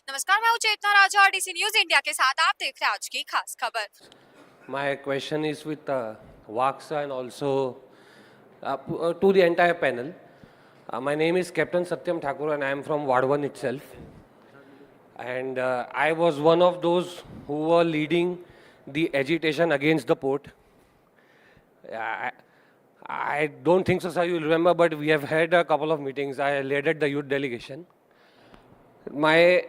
नमस्कार, मैं हूं चेतना राजा और डीसी न्यूज इंडिया के साथ आप देख रहे हैं आज की खास खबर। My question is with Vaksa and also to the entire panel. My name is Captain Satyam Thakur and I am from Ward 1 itself. And I was one of those who were leading the agitation against the port. I, I don't think so, sir, you'll remember, but we have had a couple of meetings. I led the youth delegation. My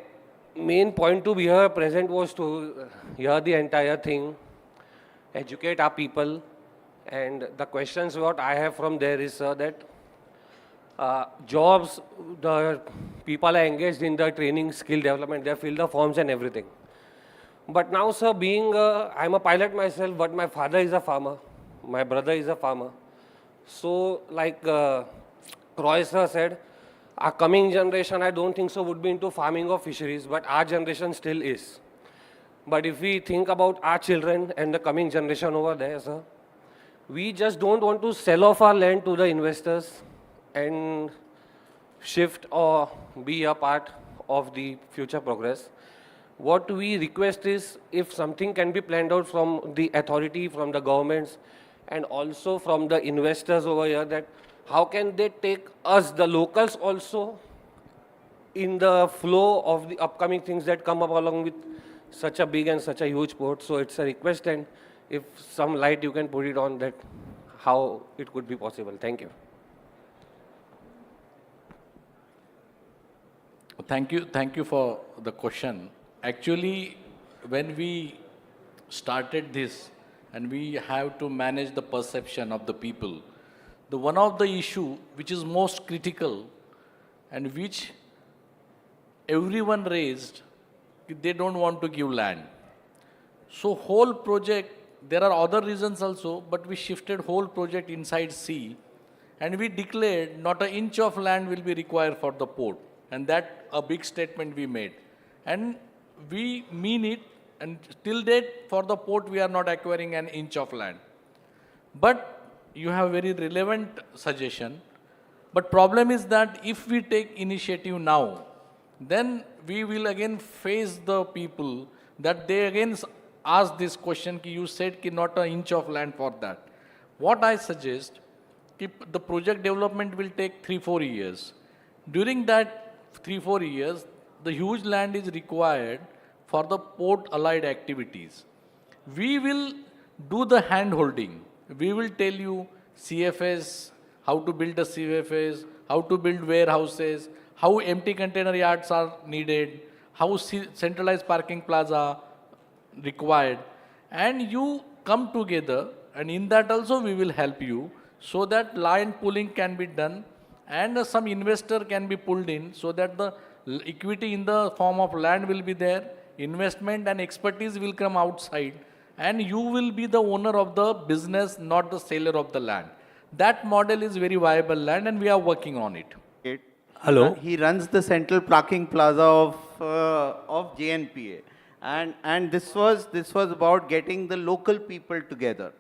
main point to be here present was to hear the entire thing, educate our people, and the questions what I have from there is that jobs, the people are engaged in the training, skill development, they fill the forms and everything. But now, sir, being I'm a pilot myself, but my father is a farmer, my brother is a farmer. So, like Roy sir said, our coming generation, I don't think so, would be into farming or fisheries, but our generation still is. But if we think about our children and the coming generation over there, sir, we just don't want to sell off our land to the investors and shift or be a part of the future progress. What we request is if something can be planned out from the authority, from the governments, and also from the investors over here, that how can they take us, the locals, also in the flow of the upcoming things that come up along with such a big and such a huge port. So it's a request, and if some light you can put it on that, how it could be possible. Thank you. Thank you for the question. Actually, when we started this and we have to manage the perception of the people, the one of the issue which is most critical and which everyone raised, they don't want to give land. So whole project, there are other reasons also, but we shifted whole project inside sea and we declared not an inch of land will be required for the port. And that a big statement we made. And we mean it, and till date for the port we are not acquiring an inch of land. But you have very relevant suggestion. But problem is that if we take initiative now, then we will again face the people that they again ask this question, ki you said ki not an inch of land for that. What I suggest, if the project development will take 3-4 years. During that 3-4 years, the huge land is required for the port allied activities. We will do the hand holding. We will tell you CFS, how to build a CFS, how to build warehouses, how empty container yards are needed, how centralized parking plaza required. And you come together, and in that also we will help you so that land pooling can be done and some investor can be pulled in so that the equity in the form of land will be there, investment and expertise will come outside, and you will be the owner of the business, not the seller of the land. That model is very viable land and we are working on it. Hello. He runs the central parking plaza of JNPA, and this was about getting the local people together.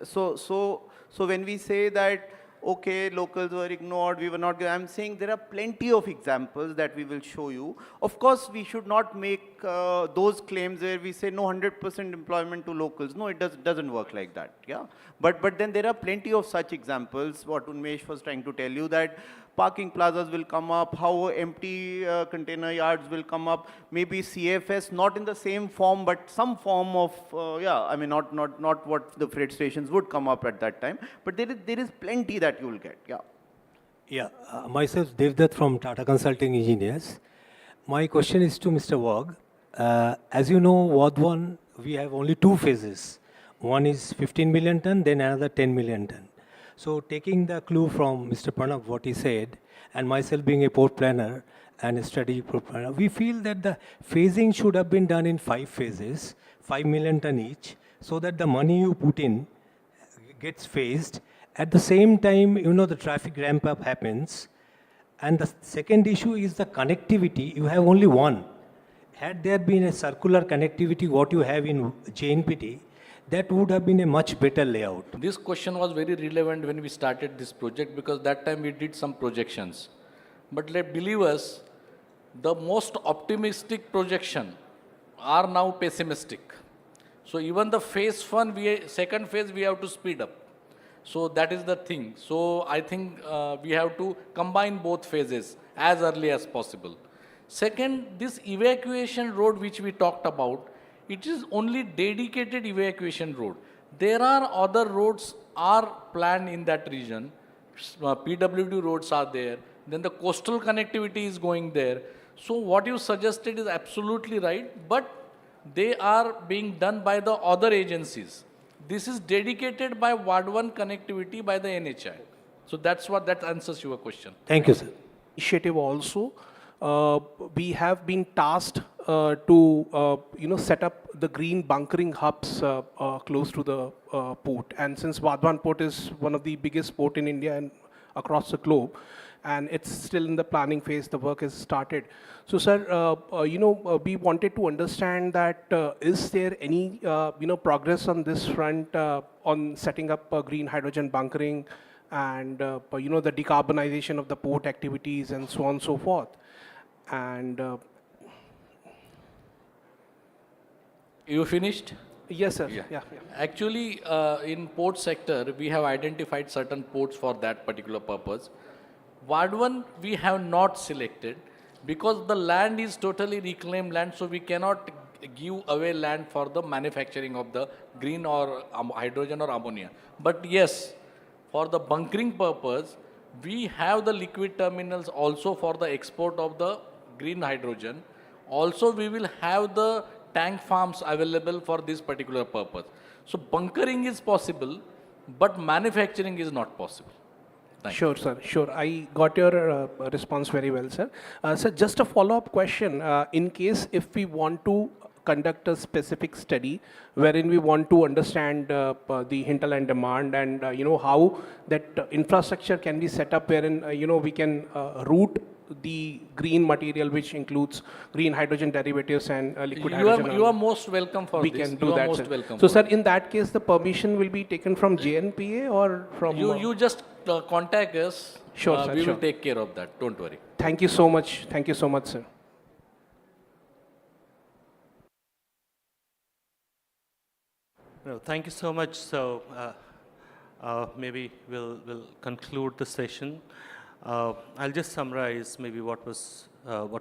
So when we say that okay, locals were ignored, we were not, I'm saying there are plenty of examples that we will show you. Of course, we should not make those claims where we say no 100% employment to locals. No, it doesn't work like that, yeah. But then there are plenty of such examples, what Unmesh was trying to tell you, that parking plazas will come up, how empty container yards will come up, maybe CFS, not in the same form, but some form of, yeah, I mean, not what the freight stations would come up at that time, but there is plenty that you will get, yeah. Yeah, myself Devdutt from Tata Consulting Engineers. My question is to Mr. Wag. As you know, Ward 1, we have only two phases. One is 15 million ton, then another 10 million ton. So taking the clue from Mr. Pranav, what he said, and myself being a port planner and a strategic port planner, we feel that the phasing should have been done in 5 phases, 5 million ton each, so that the money you put in gets phased. At the same time, you know, the traffic ramp up happens. And the second issue is the connectivity. You have only one. Had there been a circular connectivity, what you have in JNPT, that would have been a much better layout. This question was very relevant when we started this project because that time we did some projections. But believe us, the most optimistic projection are now pessimistic. So even the second phase, we have to speed up. So that is the thing. So I think we have to combine both phases as early as possible. Second, this evacuation road which we talked about, it is only dedicated evacuation road. There are other roads are planned in that region. PWD roads are there. Then the coastal connectivity is going there. So what you suggested is absolutely right, but they are being done by the other agencies. This is dedicated by Ward 1 connectivity by the NHI. So that answers your question. Thank you, sir. Initiative also, we have been tasked to set up the green bunkering hubs close to the port. And since Vadwan port is one of the biggest port in India and across the globe, and it's still in the planning phase, the work is started. So, sir, we wanted to understand that is there any progress on this front on setting up green hydrogen bunkering and the decarbonization of the port activities and so on and so forth. And You finished? yes, sir. Yeah. Yeah. Actually, in port sector, we have identified certain ports for that particular purpose. Ward 1, we have not selected because the land is totally reclaimed land, so we cannot give away land for the manufacturing of the green or hydrogen or ammonia. But yes, for the bunkering purpose, we have the liquid terminals also for the export of the green hydrogen. Also, we will have the tank farms available for this particular purpose. So bunkering is possible, but manufacturing is not possible. Thank you. Sure, sir. Sure. I got your response very well, sir. Sir, just a follow-up question. In case if we want to conduct a specific study wherein we want to understand the hinterland demand and how that infrastructure can be set up wherein we can route the green material which includes green hydrogen derivatives and liquid hydrogen. You are most welcome for We this. can do You are that, most sir. welcome So, for sir, it. in that case, the permission will be taken from JNPA or from... You just contact us. Sure, sir, We sure. will take care of that. Don't worry. Thank you so much. Thank you so much, sir. No, thank you so much. So maybe we'll conclude the session. I'll just summarize maybe what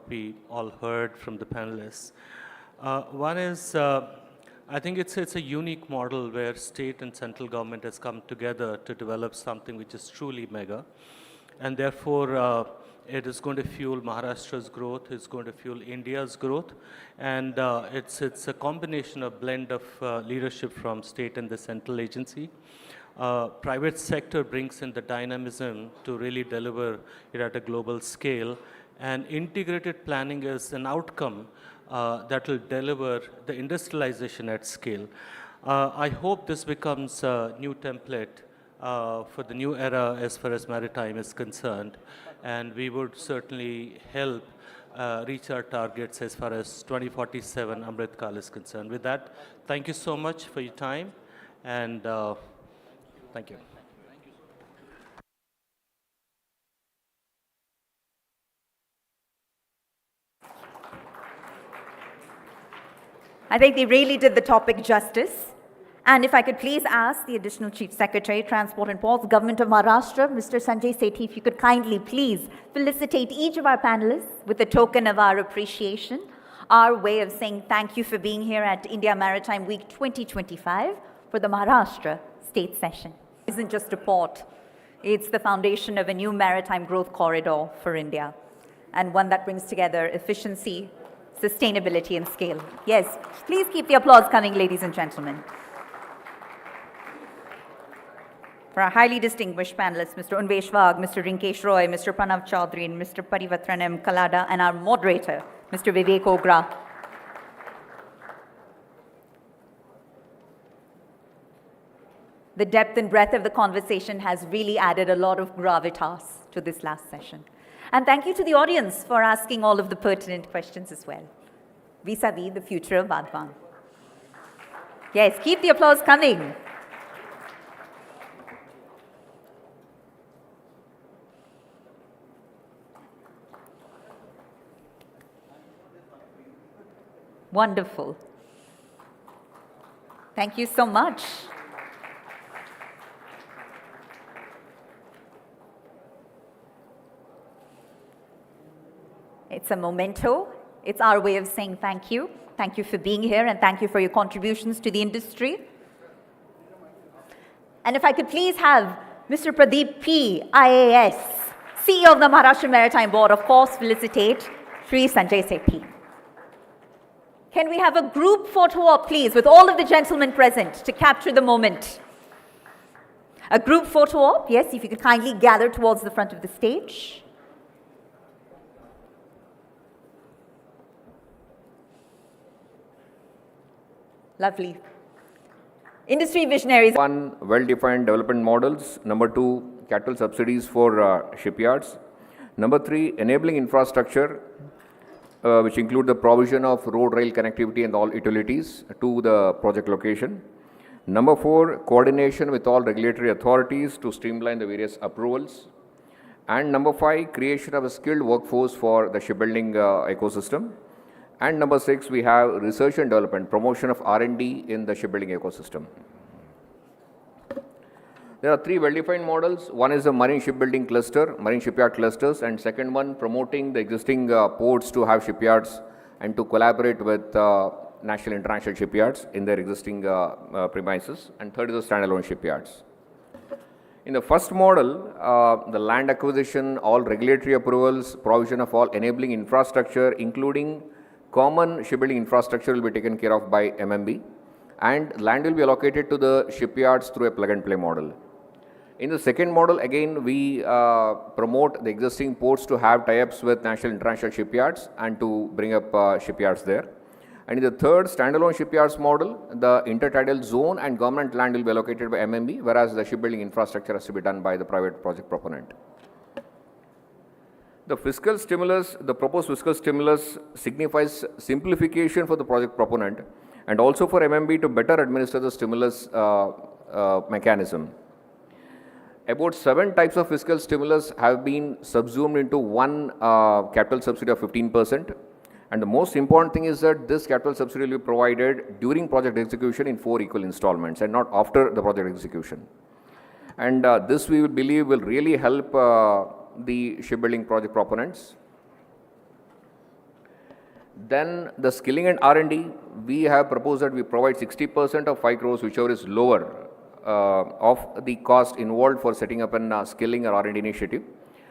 we all heard from the panelists. One is I think it's a unique model where state and central government has come together to develop something which is truly mega, and therefore it is going to fuel Maharashtra's growth, it's going to fuel India's growth, and it's a combination of blend of leadership from state and the central agency. Private sector brings in the dynamism to really deliver it at a global scale, and integrated planning is an outcome that will deliver the industrialization at scale. I hope this becomes a new template for the new era as far as maritime is concerned, and we would certainly help reach our targets as far as 2047 Amrit Kal is concerned. With that, thank you so much for your time, and thank you. I think they really did the topic justice. And if I could please ask the Additional Chief Secretary, Transport and Ports, Government of Maharashtra, Mr. Sanjay Sethi, if you could kindly please felicitate each of our panelists with a token of our appreciation, our way of saying thank you for being here at India Maritime Week 2025 for the Maharashtra State Session. It isn't just a port, it's the foundation of a new maritime growth corridor for India, and one that brings together efficiency, sustainability and scale. Yes, please keep the applause coming, ladies and gentlemen. For our highly distinguished panelists, Mr. Unvesh Wagh, Mr. Rinkesh Roy, Mr. Pranav Chaudhary, and Mr. Parivatran M. Kalada, and our moderator, Mr. Vivek Ogra. The depth and breadth of the conversation has really added a lot of gravitas to this last session. And thank you to the audience for asking all of the pertinent questions as well, vis-a-vis the future of Vadwan. Yes, keep the applause coming. Wonderful. Thank you so much. It's a memento. It's our way of saying thank you. Thank you for being here and thank you for your contributions to the industry. And if I could please have Mr. Pradeep P, IAS, CEO of the Maharashtra Maritime Board, of course, felicitate Sri Sanjay Sethi. Can we have a group photo op, please, with all of the gentlemen present to capture the moment? A group photo op, yes, if you could kindly gather towards the front of the stage. Lovely. Industry visionaries. One, well-defined development models. Number two, capital subsidies for shipyards. Number three, enabling infrastructure, which include the provision of road, rail connectivity and all utilities to the project location. Number four, coordination with all regulatory authorities to streamline the various approvals. And number five, creation of a skilled workforce for the shipbuilding ecosystem. And number six, we have research and development, promotion of R&D in the shipbuilding ecosystem. There are three well-defined models. One is the marine shipbuilding cluster, marine shipyard clusters, and second one, promoting the existing ports to have shipyards and to collaborate with national international shipyards in their existing premises. And third is the standalone shipyards. In the first model, the land acquisition, all regulatory approvals, provision of all enabling infrastructure, including common shipbuilding infrastructure, will be taken care of by MMB, and land will be allocated to the shipyards through a plug-and-play model. In the second model, again, we promote the existing ports to have tie-ups with national international shipyards and to bring up shipyards there. And in the third standalone shipyards model, the intertidal zone and government land will be allocated by MMB, whereas the shipbuilding infrastructure has to be done by the private project proponent. The fiscal stimulus, the proposed fiscal stimulus signifies simplification for the project proponent and also for MMB to better administer the stimulus mechanism. About 7 types of fiscal stimulus have been subsumed into one capital subsidy of 15%. And the most important thing is that this capital subsidy will be provided during project execution in 4 equal installments and not after the project execution. And this we believe will really help the shipbuilding project proponents. Then the skilling and R&D, we have proposed that we provide 60% of 5 crores, whichever is lower, of the cost involved for setting up a skilling or R&D initiative.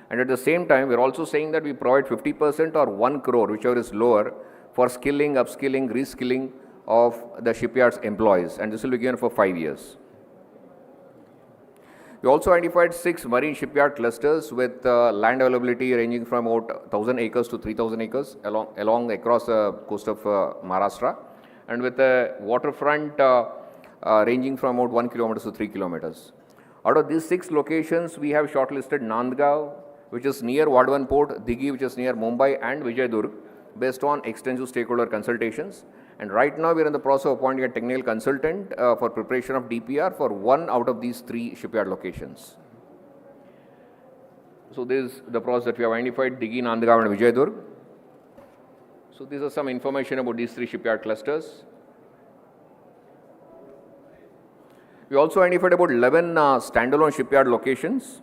And at the same time, we are also saying that we provide 50% or 1 crore, whichever is lower, for skilling, upskilling, reskilling of the shipyard's employees. And this will be given for 5 years. We also identified 6 marine shipyard clusters with land availability ranging from about 1,000 acres to 3,000 acres along across the coast of Maharashtra, and with a waterfront ranging from about 1 kilometer to 3 kilometers. Out of these 6 locations, we have shortlisted Nandgaon, which is near Vadhavan Port, Dighi, which is near Mumbai, and Vijayadurg, based on extensive stakeholder consultations. And right now, we are in the process of appointing a technical consultant for preparation of DPR for 1 out of these 3 shipyard locations. So this is the process that we have identified, Dighi, Nandgaon, and Vijayadurg. So these are some information about these 3 shipyard clusters. We also identified about 11 standalone shipyard locations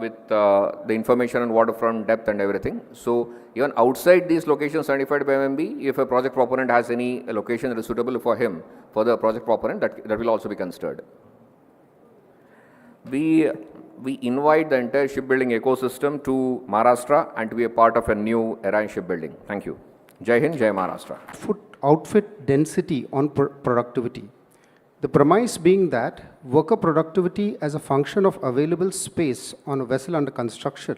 with the information on waterfront depth and everything. So even outside these locations identified by MMB, if a project proponent has any location that is suitable for him, for the project proponent, that will also be considered. We invite the entire shipbuilding ecosystem to Maharashtra and to be a part of a new era in shipbuilding. Thank you. Jai Hind, Jai Maharashtra. Outfit density on productivity. The premise being that worker productivity as a function of available space on a vessel under construction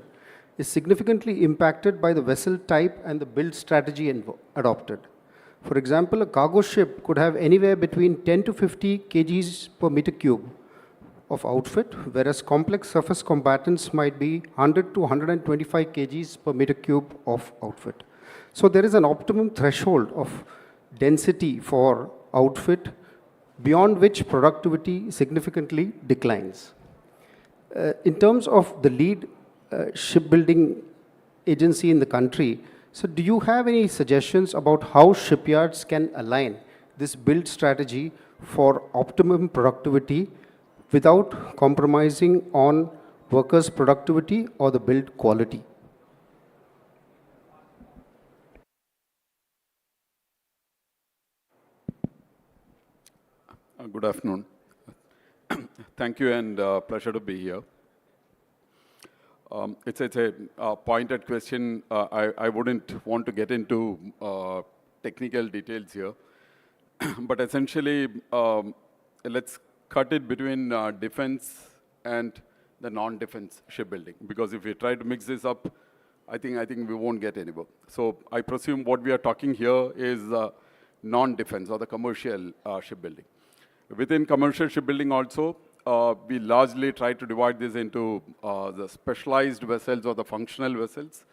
is significantly impacted by the vessel type and the build strategy adopted. For example, a cargo ship could have anywhere between 10 to 50 kgs per meter cube of outfit, whereas complex surface combatants might be 100 to 125 kgs per meter cube of outfit. So there is an optimum threshold of density for outfit beyond which productivity significantly declines. In terms of the lead shipbuilding agency in the country, So do you have any suggestions about how shipyards can align this build strategy for optimum productivity without compromising on workers' productivity or the build quality? Good afternoon. Thank you and pleasure to be here. It's a pointed question. I wouldn't want to get into technical details here. But essentially, let's cut it between defense and the non-defense shipbuilding. Because if we try to mix this up, I think we won't get anywhere. So I presume what we are talking here is non-defense or the commercial shipbuilding. Within commercial shipbuilding also, we largely try to divide this into the specialized vessels or the functional vessels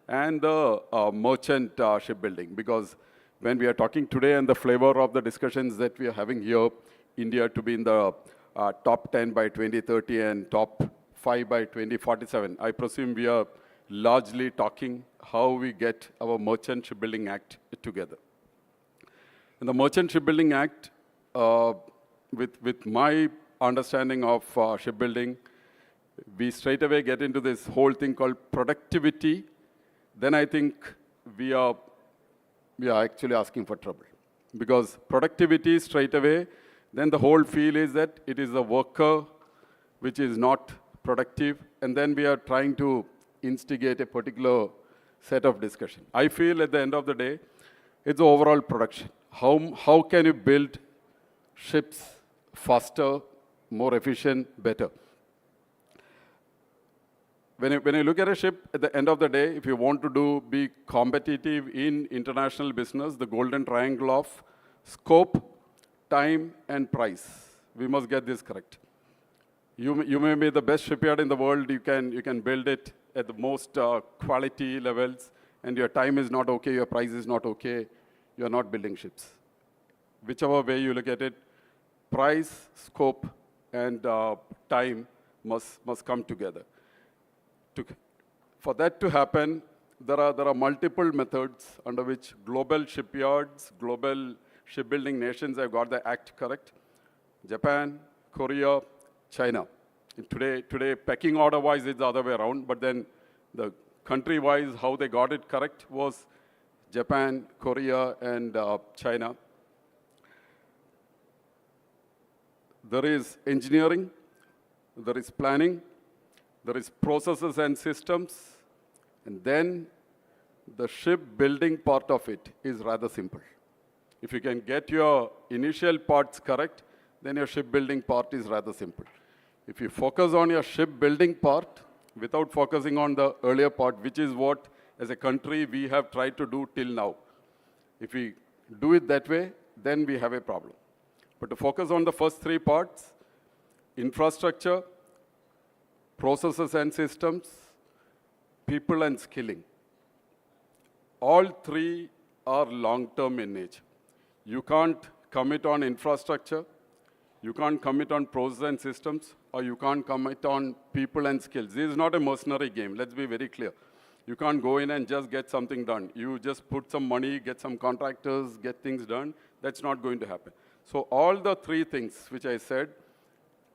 and the merchant shipbuilding. Because when we are talking today and the flavor of the discussions that we are having here, India to be in the top 10 by 2030 and top 5 by 2047, I presume we are largely talking how we get our Merchant Shipbuilding Act together. In the Merchant Shipbuilding Act, with my understanding of shipbuilding, we straight away get into this whole thing called productivity. Then I think we are actually asking for trouble. Because productivity straight away, then the whole feel is that it is a worker which is not productive, and then we are trying to instigate a particular set of discussion. I feel at the end of the day, it's overall production. How can you build ships faster, more efficient, better? When you look at a ship, at the end of the day, if you want to be competitive in international business, the golden triangle of scope, time, and price. We must get this correct. You may be the best shipyard in the world. You can build it at the most quality levels, and your time is not okay, your price is not okay. You are not building ships. Whichever way you look at it, price, scope, and time must come together. For that to happen, there are multiple methods under which global shipyards, global shipbuilding nations have got the act correct. Japan, Korea, China. And today, pecking order-wise, it's the other way around, but then the country-wise, how they got it correct was Japan, Korea, and China. There is engineering, there is planning, there is processes and systems, and then the shipbuilding part of it is rather simple. If you can get your initial parts correct, then your shipbuilding part is rather simple. If you focus on your shipbuilding part without focusing on the earlier part, which is what as a country we have tried to do till now, if we do it that way, then we have a problem. But to focus on the first three parts, infrastructure, processes and systems, people and skilling, all three are long-term in nature. You can't commit on infrastructure, you can't commit on process and systems, or you can't commit on people and skills. This is not a mercenary game, let's be very clear. You can't go in and just get something done. You just put some money, get some contractors, get things done. That's not going to happen. So all the three things which I said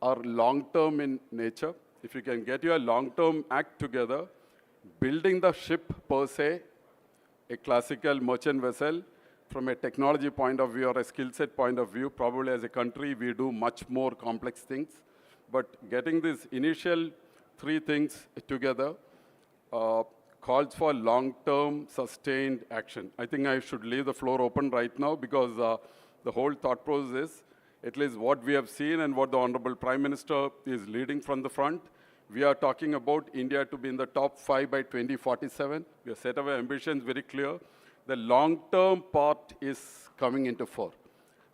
are long-term in nature. If you can get your long-term act together, building the ship per se, a classical merchant vessel, from a technology point of view or a skill set point of view, probably as a country, we do much more complex things. But getting these initial three things together calls for long-term sustained action. I think I should leave the floor open right now because the whole thought process is, at least what we have seen and what the Honorable Prime Minister is leading from the front, we are talking about India to be in the top 5 by 2047. We have set our ambitions very clear. The long-term part is coming into fore.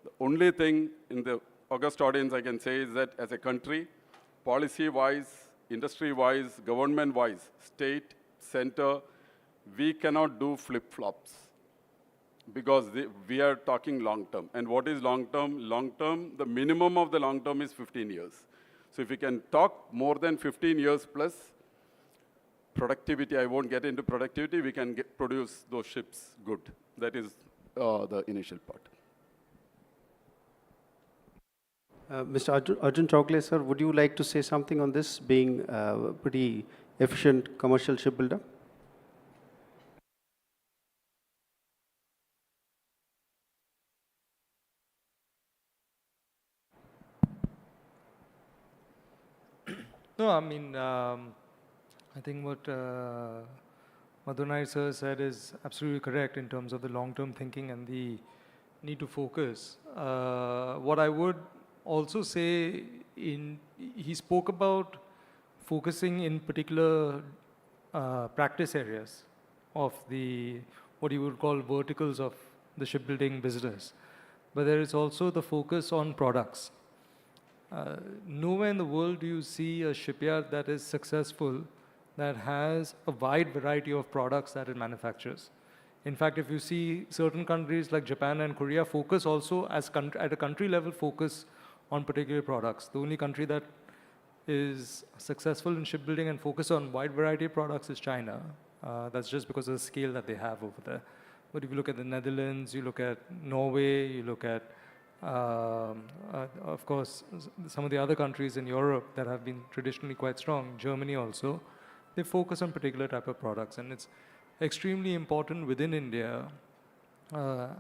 The only thing in the august audience I can say is that as a country, policy-wise, industry-wise, government-wise, state, center, we cannot do flip-flops because we are talking long-term. And what is long-term? Long-term, the minimum of the long-term is 15 years. So if we can talk more than 15 years plus, productivity, I won't get into productivity, we can produce those ships good. That is the initial part. Mr. Arjun Chowgule, sir, would you like to say something on this, being a pretty efficient commercial shipbuilder? No, I mean, I think what Madhunai sir said is absolutely correct in terms of the long-term thinking and the need to focus. What I would also say, he spoke about focusing in particular practice areas of the, what you would call verticals of the shipbuilding business. But there is also the focus on products. Nowhere in the world do you see a shipyard that is successful that has a wide variety of products that it manufactures. In fact, if you see certain countries like Japan and Korea focus also at a country level focus on particular products. The only country that is successful in shipbuilding and focus on wide variety of products is China. That's just because of the scale that they have over there. But if you look at the Netherlands, you look at Norway, you look at of course, some of the other countries in Europe that have been traditionally quite strong, Germany also, they focus on particular type of products. And it's extremely important within India,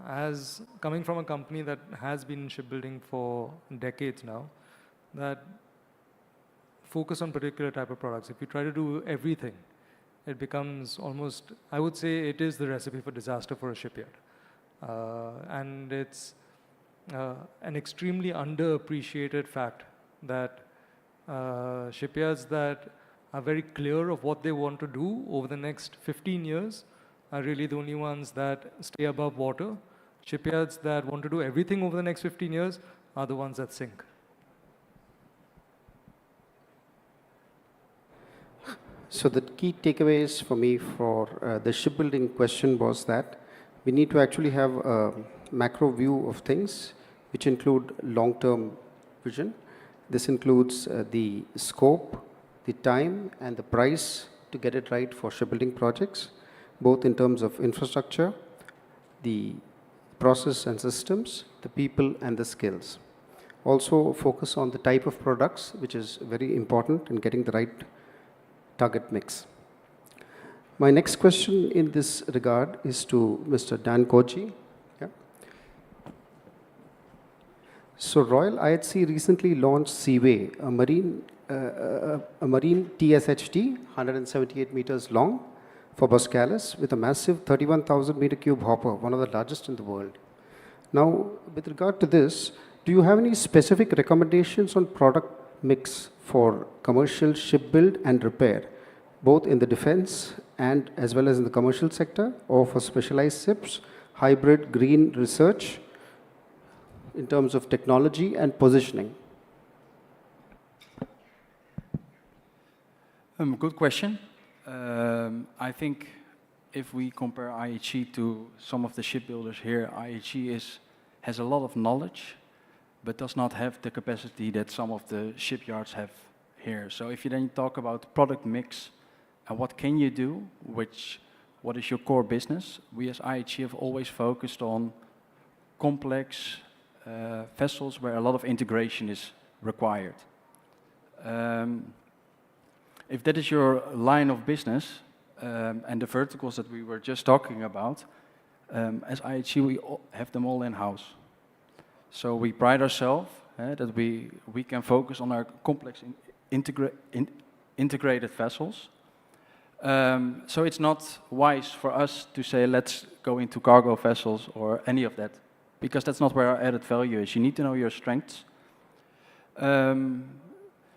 as coming from a company that has been in shipbuilding for decades now, that focus on particular type of products. If you try to do everything, it becomes almost, I would say it is the recipe for disaster for a shipyard. And it's an extremely underappreciated fact that shipyards that are very clear of what they want to do over the next 15 years are really the only ones that stay above water. Shipyards that want to do everything over the next 15 years are the ones that sink. So the key takeaways for me for the shipbuilding question was that we need to actually have a macro view of things, which include long-term vision. This includes the scope, the time, and the price to get it right for shipbuilding projects, both in terms of infrastructure, the process and systems, the people, and the skills. Also focus on the type of products, which is very important in getting the right target mix. My next question in this regard is to Mr. Dan Koji. So Royal IHC recently launched Seaway, a marine TSHT, 178 meters long, for Boskalis with a massive 31,000 meter cube hopper, one of the largest in the world. Now, with regard to this, do you have any specific recommendations on product mix for commercial shipbuild and repair, both in the defense and as well as in the commercial sector, or for specialized ships, hybrid, green research, in terms of technology and positioning? Good question. I think if we compare IHG to some of the shipbuilders here, IHG has a lot of knowledge, but does not have the capacity that some of the shipyards have here. So if you then talk about product mix and what can you do, what is your core business, we as IHG have always focused on complex vessels where a lot of integration is required. If that is your line of business and the verticals that we were just talking about, as IHG we have them all in-house. So we pride ourselves that we can focus on our complex integrated vessels. So it's not wise for us to say let's go into cargo vessels or any of that, because that's not where our added value is. You need to know your strengths.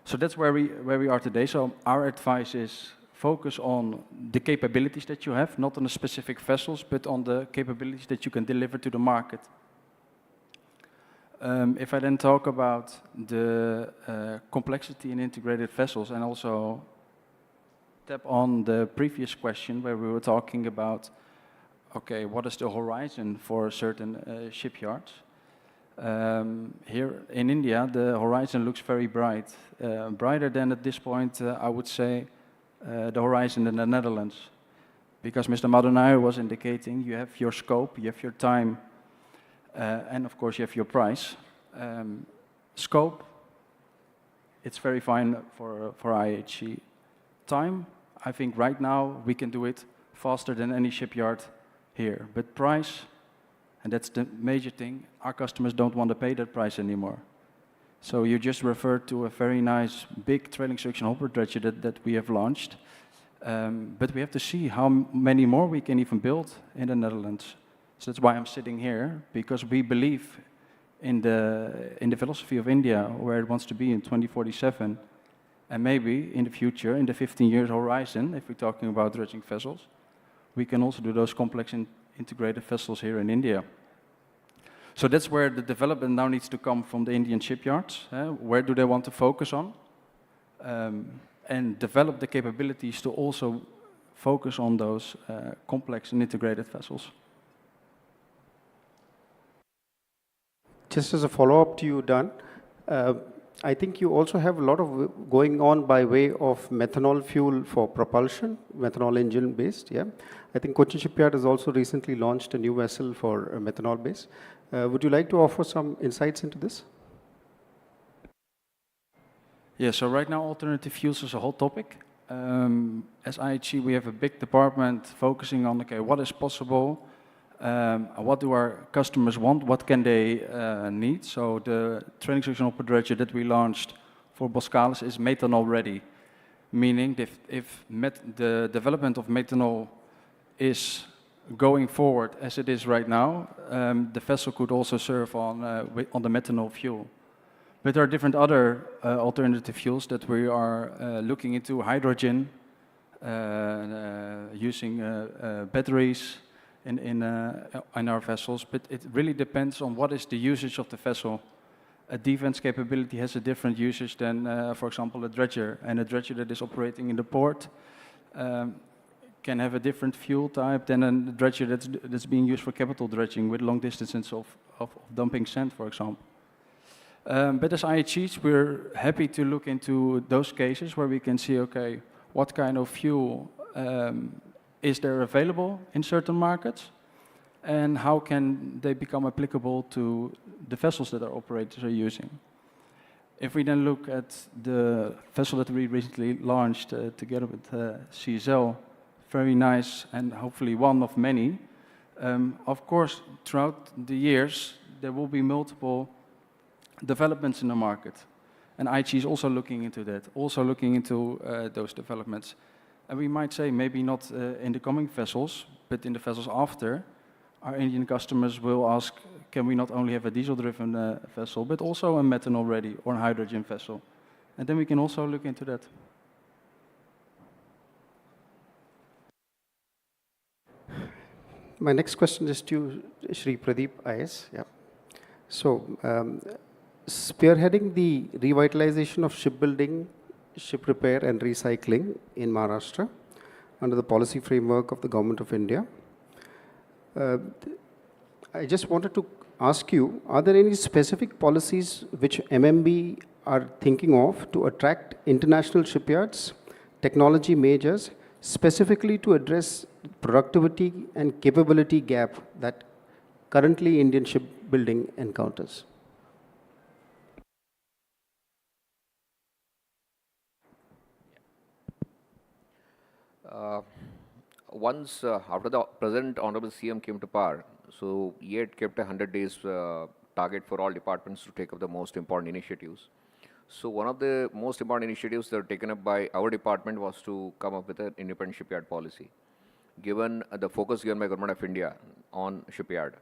So that's where we are today. So our advice is focus on the capabilities that you have, not on the specific vessels, but on the capabilities that you can deliver to the market. If I then talk about the complexity in integrated vessels and also tap on the previous question where we were talking about, okay, what is the horizon for certain shipyards? Here in India, the horizon looks very bright, brighter than at this point, I would say, the horizon in the Netherlands. Because Mr. Madonnaire was indicating you have your scope, you have your time, and of course you have your price. Scope, it's very fine for IHE. Time, I think right now we can do it faster than any shipyard here. But price, and that's the major thing, our customers don't want to pay that price anymore. So you just referred to a very nice big trailing section hopper dredger that we have launched. But we have to see how many more we can even build in the Netherlands. So that's why I'm sitting here, because we believe in the philosophy of India, where it wants to be in 2047, and maybe in the future, in the 15-year horizon, if we're talking about dredging vessels, we can also do those complex integrated vessels here in India. So that's where the development now needs to come from the Indian shipyards. Where do they want to focus on? And develop the capabilities to also focus on those complex and integrated vessels. Just as a follow-up to you, Dan, I think you also have a lot of going on by way of methanol fuel for propulsion, methanol engine based, yeah. I think Cochin Shipyard has also recently launched a new vessel for methanol base. Would you like to offer some insights into this? Yeah, so right now alternative fuels is a hot topic. As IHE, we have a big department focusing on, okay, what is possible, what do our customers want, what can they need. So the trailing section hopper dredger that we launched for Boskalis is methanol ready, meaning if the development of methanol is going forward as it is right now, the vessel could also serve on the methanol fuel. But there are different other alternative fuels that we are looking into, hydrogen, using batteries in our vessels, but it really depends on what is the usage of the vessel. A defense capability has a different usage than, for example, a dredger, and a dredger that is operating in the port can have a different fuel type than a dredger that's being used for capital dredging with long distances of dumping sand, for example. But as IHEs, we're happy to look into those cases where we can see, okay, what kind of fuel is there available in certain markets, and how can they become applicable to the vessels that our operators are using. If we then look at the vessel that we recently launched together with CSL, very nice and hopefully one of many. Of course, throughout the years, there will be multiple developments in the market. And IHE is also looking into that, also looking into those developments. And we might say maybe not in the coming vessels, but in the vessels after, our Indian customers will ask, can we not only have a diesel-driven vessel, but also a methanol-ready or a hydrogen vessel? And then we can also look into that. My next question is to Shri Pradeep IS. Yeah. So, spearheading the revitalization of shipbuilding, ship repair and recycling in Maharashtra under the policy framework of the Government of India. I just wanted to ask you, are there any specific policies which MMB are thinking of to attract international shipyards, technology majors, specifically to address productivity and capability gap that currently Indian shipbuilding encounters? Once after the present Honorable CM came to power, so he had kept a 100 days target for all departments to take up the most important initiatives. So one of the most important initiatives that were taken up by our department was to come up with an independent shipyard policy, given the focus given by Government of India on shipyard.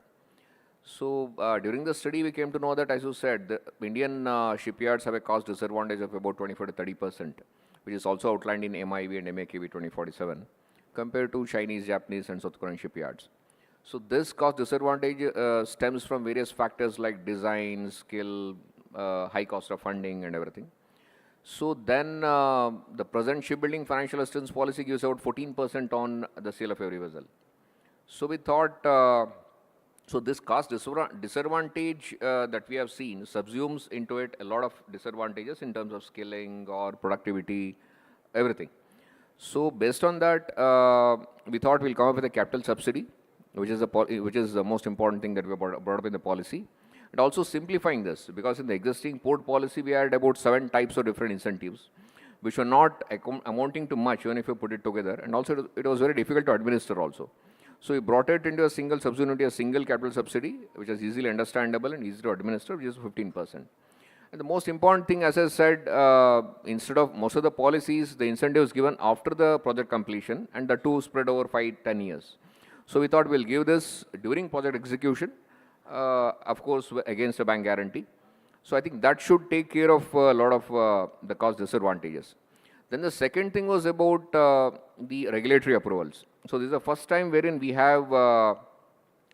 So during the study, we came to know that, as you said, the Indian shipyards have a cost disadvantage of about 24 to 30%, which is also outlined in MIV and MAKV 2047, compared to Chinese, Japanese, and South Korean shipyards. So this cost disadvantage stems from various factors like design, skill, high cost of funding, and everything. So then the present shipbuilding financial assistance policy gives out 14% on the sale of every vessel. So we thought, so this cost disadvantage that we have seen subsumes into it a lot of disadvantages in terms of skilling or productivity, everything. So based on that, we thought we'll come up with a capital subsidy, which is the most important thing that we brought up in the policy. And also simplifying this, because in the existing port policy, we had about 7 types of different incentives, which were not amounting to much, even if you put it together. And also, it was very difficult to administer also. So we brought it into a single subsidy, a single capital subsidy, which is easily understandable and easy to administer, which is 15%. And the most important thing, as I said, instead of most of the policies, the incentive is given after the project completion, and the two spread over 5-10 years. So we thought we'll give this during project execution, of course, against a bank guarantee. So I think that should take care of a lot of the cost disadvantages. Then the second thing was about the regulatory approvals. So this is the first time wherein we have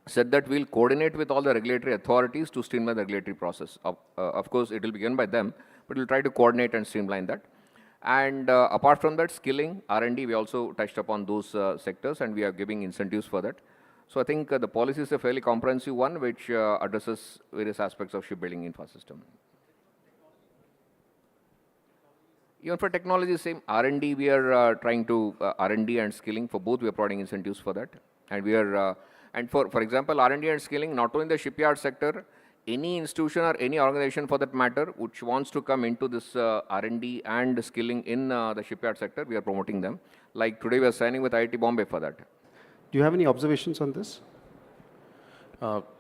said that we'll coordinate with all the regulatory authorities to streamline the regulatory process. Of course, it will be given by them, but we'll try to coordinate and streamline that. And apart from that, skilling, R&D, we also touched upon those sectors, and we are giving incentives for that. So I think the policy is a fairly comprehensive one, which addresses various aspects of shipbuilding infosystem. Even for technology, same R&D, we are trying to R&D and skilling for both. We are providing incentives for that, and we are and for example, R&D and skilling, not only in the shipyard sector, any institution or any organization for that matter, which wants to come into this R&D and skilling in the shipyard sector, we are promoting them. Like today, we are signing with IIT Bombay for that. Do you have any observations on this?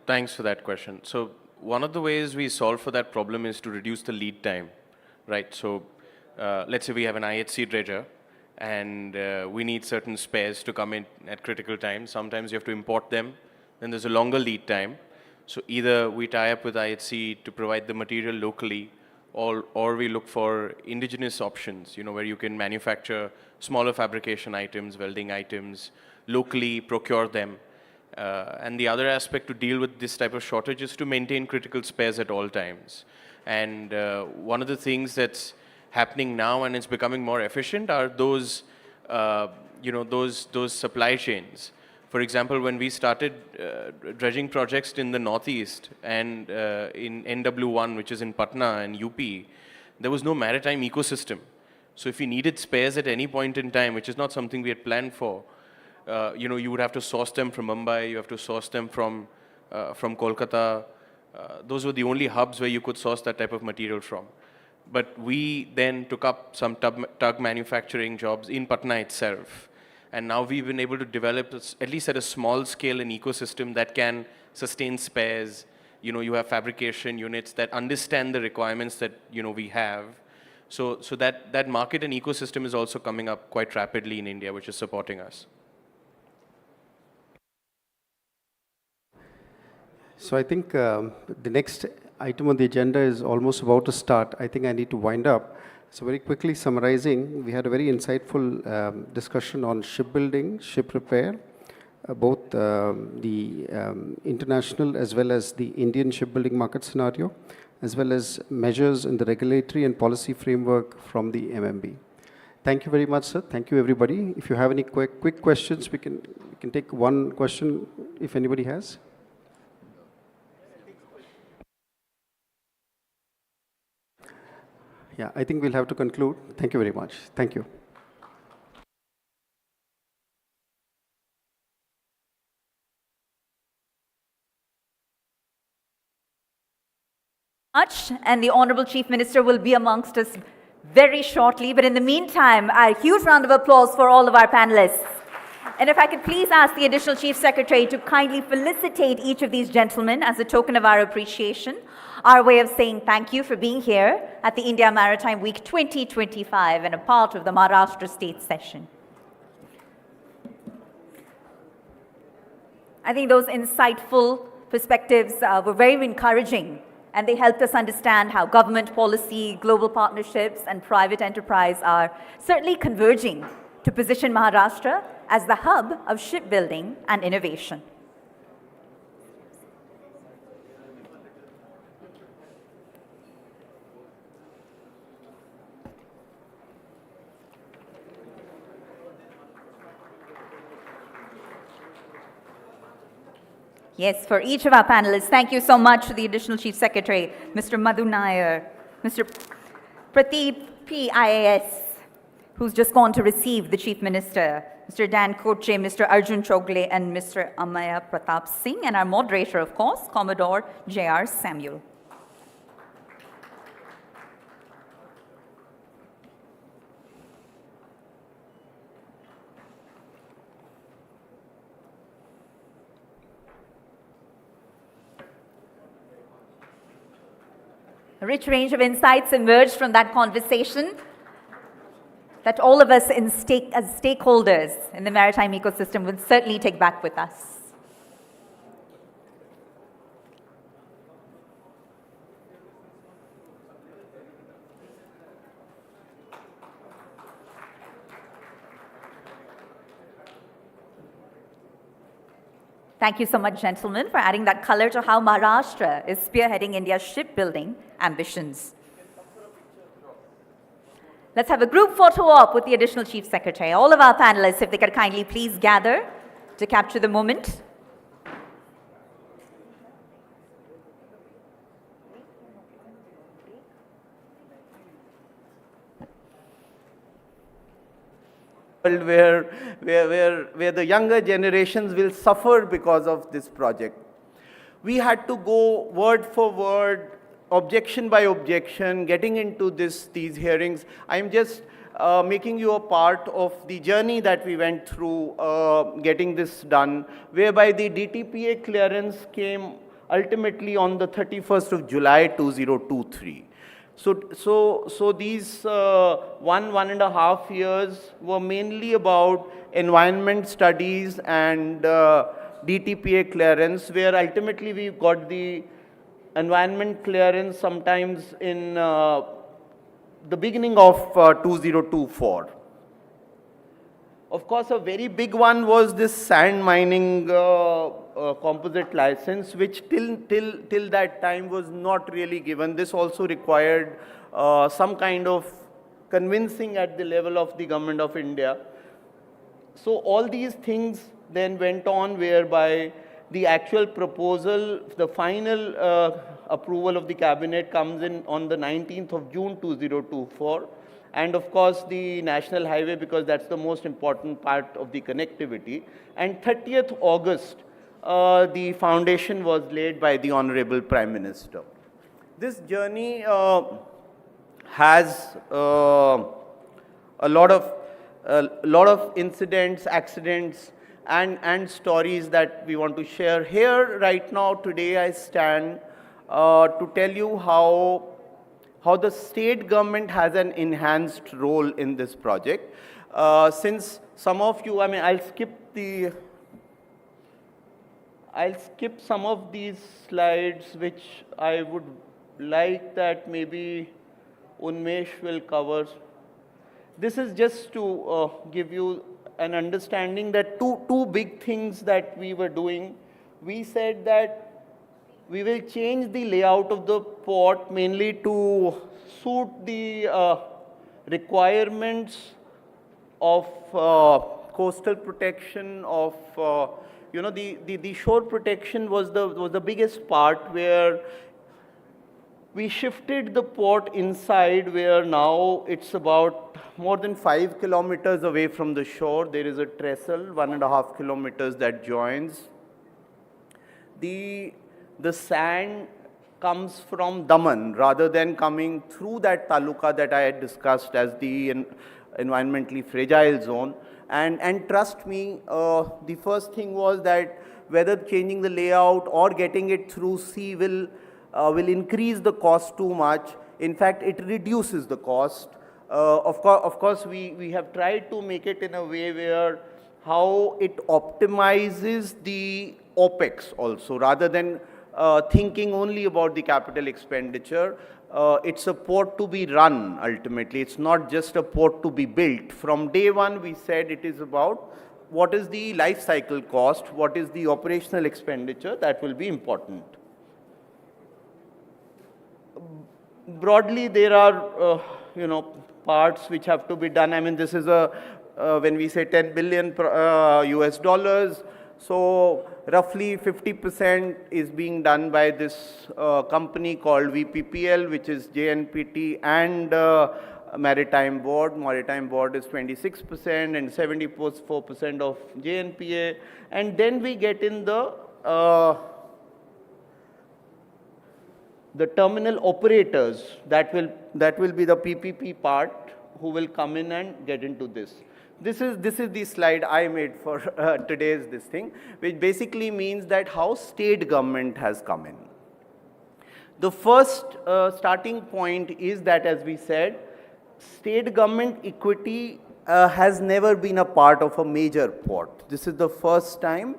Thanks for that question. So one of the ways we solve for that problem is to reduce the lead time, right? So let's say we have an IHC dredger, and we need certain spares to come in at critical times. Sometimes you have to import them, then there's a longer lead time. So either we tie up with IHC to provide the material locally, or we look for indigenous options, where you can manufacture smaller fabrication items, welding items, locally procure them. And the other aspect to deal with this type of shortage is to maintain critical spares at all times. And one of the things that's happening now, and it's becoming more efficient, are those, those supply chains. For example, when we started dredging projects in the Northeast and in NW1, which is in Patna and UP, there was no maritime ecosystem. So if you needed spares at any point in time, which is not something we had planned for, you would have to source them from Mumbai, you have to source them from Kolkata. Those were the only hubs where you could source that type of material from. But we then took up some tug manufacturing jobs in Patna itself. And now we've been able to develop, at least at a small scale, an ecosystem that can sustain spares. You have fabrication units that understand the requirements that, we have. So that market and ecosystem is also coming up quite rapidly in India, which is supporting us. So I think the next item on the agenda is almost about to start. I think I need to wind up. So very quickly summarizing, we had a very insightful discussion on shipbuilding, ship repair, both the international as well as the Indian shipbuilding market scenario, as well as measures in the regulatory and policy framework from the MMB. Thank you very much, sir. Thank you, everybody. If you have any quick questions, we can take one question if anybody has. Yeah, I think we'll have to conclude. Thank you very much. Thank you. And the Honorable Chief Minister will be amongst us very shortly. But in the meantime, a huge round of applause for all of our panelists. And if I could please ask the Additional Chief Secretary to kindly felicitate each of these gentlemen as a token of our appreciation, our way of saying thank you for being here at the India Maritime Week 2025 and a part of the Maharashtra State Session. I think those insightful perspectives were very encouraging, and they helped us understand how government policy, global partnerships, and private enterprise are certainly converging to position Maharashtra as the hub of shipbuilding and innovation. Yes, for each of our panelists, thank you so much to the Additional Chief Secretary, Mr. Madhu Nair, Mr. Pradeep P. IAS, who's just gone to receive the Chief Minister, Mr. Dan Koche, Mr. Arjun Chogle, and Mr. Amaya Pratap Singh, and our moderator, of course, Commodore J.R. Samuel. A rich range of insights emerged from that conversation that all of us as stakeholders in the maritime ecosystem will certainly take back with us. Thank you so much, gentlemen, for adding that color to how Maharashtra is spearheading India's shipbuilding ambitions. Let's have a group photo op with the additional Chief Secretary. All of our panelists, if they could kindly please gather to capture the moment. Where the younger generations will suffer because of this project. We had to go word for word, objection by objection, getting into these hearings. I'm just making you a part of the journey that we went through getting this done, whereby the DTPA clearance came ultimately on the 31st of July 2023. So these 1.5 years were mainly about environment studies and DTPA clearance, where ultimately we got the environment clearance sometimes in the beginning of 2024. Of course, a very big one was this sand mining composite license, which till that time was not really given. This also required some kind of convincing at the level of the Government of India. So all these things then went on, whereby the actual proposal, the final approval of the cabinet comes in on the 19th of June 2024. And of course, the national highway, because that's the most important part of the connectivity. And 30th August, the foundation was laid by the Honorable Prime Minister. This journey has a lot of incidents, accidents, and stories that we want to share. Here, right now, today, I stand to tell you how the state government has an enhanced role in this project. Since some of you, I mean, I'll skip some of these slides, which I would like that maybe Unmesh will cover. This is just to give you an understanding that two big things that we were doing. We said that we will change the layout of the port mainly to suit the requirements of coastal protection, of the shore protection was the biggest part, where we shifted the port inside, where now it's about more than 5 kilometers away from the shore. There is a trestle, 1.5 kilometers, that joins. The sand comes from Daman rather than coming through that taluka that I had discussed as the environmentally fragile zone. And trust me, the first thing was that whether changing the layout or getting it through sea will increase the cost too much. In fact, it reduces the cost. Of course, we have tried to make it in a way where how it optimizes the OPEX also, rather than thinking only about the capital expenditure. It's a port to be run ultimately. It's not just a port to be built. From day one, we said it is about what is the life cycle cost, what is the operational expenditure that will be important. Broadly, there are parts which have to be done. I mean, this is when we say 10 billion US dollars, so roughly 50% is being done by this company called VPPL, which is JNPT and Maritime Board. Maritime Board is 26% and 74% of JNPA. And then we get in the terminal operators. That will be the PPP part, who will come in and get into this. This is the slide I made for today's this thing, which basically means that how state government has come in. The first starting point is that, as we said, state government equity has never been a part of a major port. This is the first time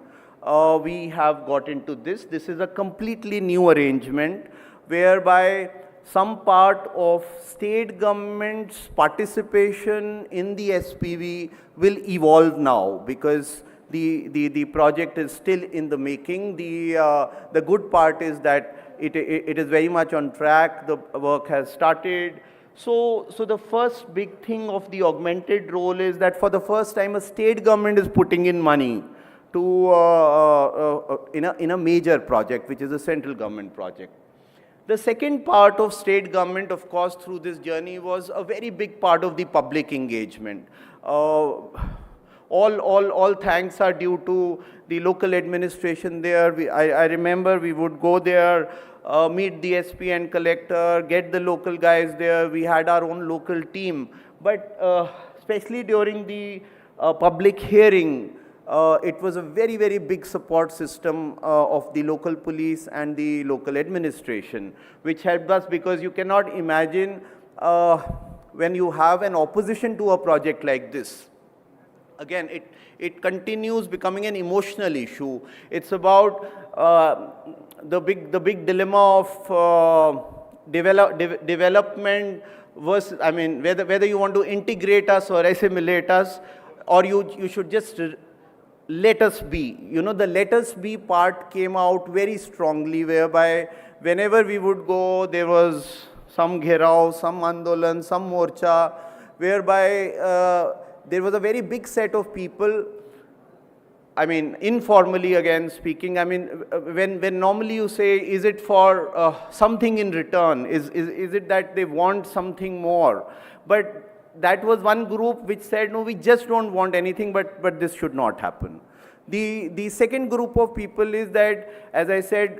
we have got into this. This is a completely new arrangement whereby some part of state government's participation in the SPV will evolve now, because the project is still in the making. The good part is that it is very much on track. The work has started. So the first big thing of the augmented role is that for the first time a state government is putting in money to in a major project, which is a central government project. The second part of state government, of course, through this journey was a very big part of the public engagement. All thanks are due to the local administration there. I remember we would go there, meet the SP and collector, get the local guys there. We had our own local team. But especially during the public hearing, it was a very, very big support system of the local police and the local administration, which helped us, because you cannot imagine when you have an opposition to a project like this. Again, it continues becoming an emotional issue. It's about the big dilemma of development versus, I mean, whether you want to integrate us or assimilate us, or you should just let us be. You know, the let us be part came out very strongly, whereby whenever we would go, there was some gherao, some andolan, some morcha, whereby there was a very big set of people. I mean, informally again speaking, I mean, when normally you say, is it for something in return? Is it that they want something more? But that was one group which said, no, we just don't want anything, but this should not happen. The second group of people is that, as I said,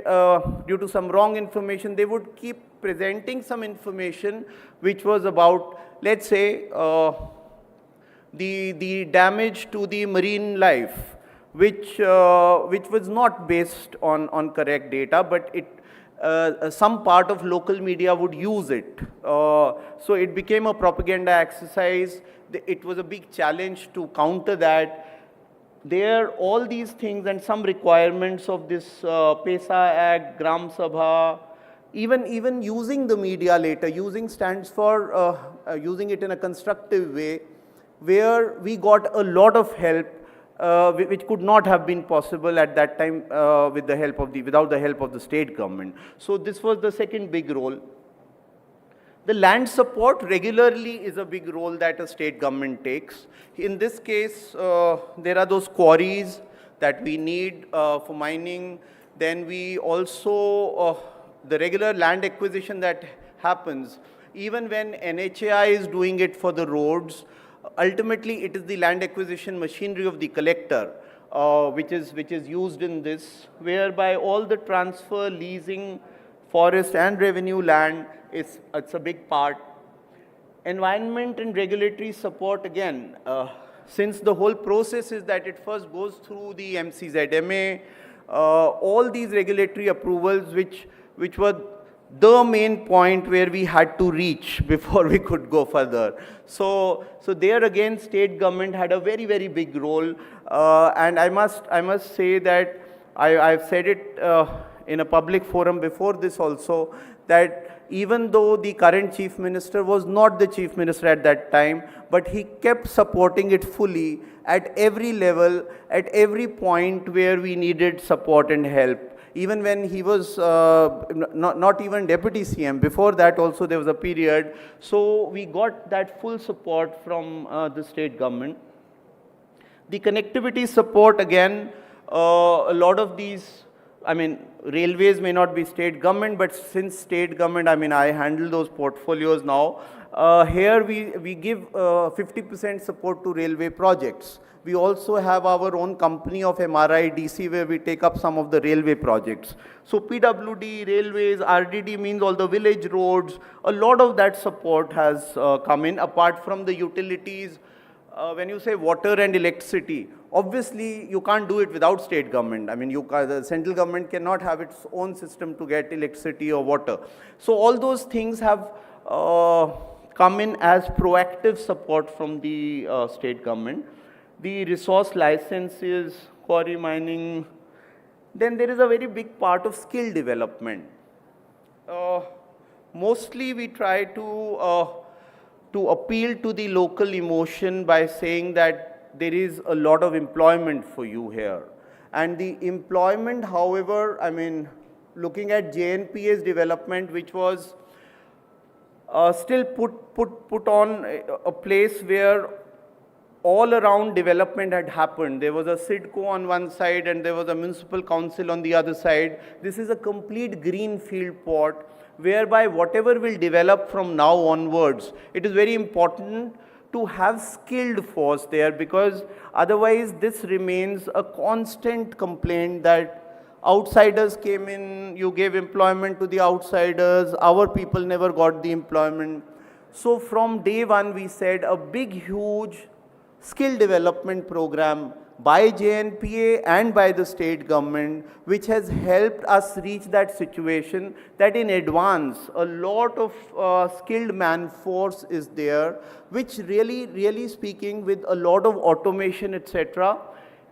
due to some wrong information, they would keep presenting some information which was about, let's say, the damage to the marine life, which was not based on correct data, but some part of local media would use it. So it became a propaganda exercise. It was a big challenge to counter that. There, all these things and some requirements of this PESA Act, Gram Sabha, even using the media later, using stands for using it in a constructive way, where we got a lot of help, which could not have been possible at that time without the help of the state government. So this was the second big role. The land support regularly is a big role that a state government takes. In this case, there are those quarries that we need for mining. Then we also, the regular land acquisition that happens, even when NHAI is doing it for the roads, ultimately it is the land acquisition machinery of the collector which is used in this, whereby all the transfer, leasing, forest and revenue land, it's a big part. Environment and regulatory support, again, since the whole process is that it first goes through the MCZMA, all these regulatory approvals which were the main point where we had to reach before we could go further. So there again, state government had a very, very big role. And I must say that I've said it in a public forum before this also, that even though the current chief minister was not the chief minister at that time, but he kept supporting it fully at every level, at every point where we needed support and help. Even when he was not even deputy CM, before that also there was a period. So we got that full support from the state government. The connectivity support, again, a lot of these, I mean, railways may not be state government, but since state government, I mean, I handle those portfolios now. here we give 50% support to railway projects. We also have our own company of MRIDC where we take up some of the railway projects. So PWD, railways, RDD means all the village roads, a lot of that support has come in apart from the utilities. When you say water and electricity, obviously you can't do it without state government. I mean, the central government cannot have its own system to get electricity or water. So all those things have come in as proactive support from the state government. The resource licenses, quarry mining, then there is a very big part of skill development. Mostly we try to appeal to the local emotion by saying that there is a lot of employment for you here. And the employment, however, I mean, looking at JNPA's development, which was still put on a place where all around development had happened. There was a SIDCO on one side and there was a municipal council on the other side. This is a complete greenfield port whereby whatever will develop from now onwards, it is very important to have skilled force there, because otherwise this remains a constant complaint that outsiders came in, you gave employment to the outsiders, our people never got the employment. So from day one we said a big, huge skill development program by JNPA and by the state government, which has helped us reach that situation that in advance a lot of skilled man force is there, which really speaking with a lot of automation, etc.,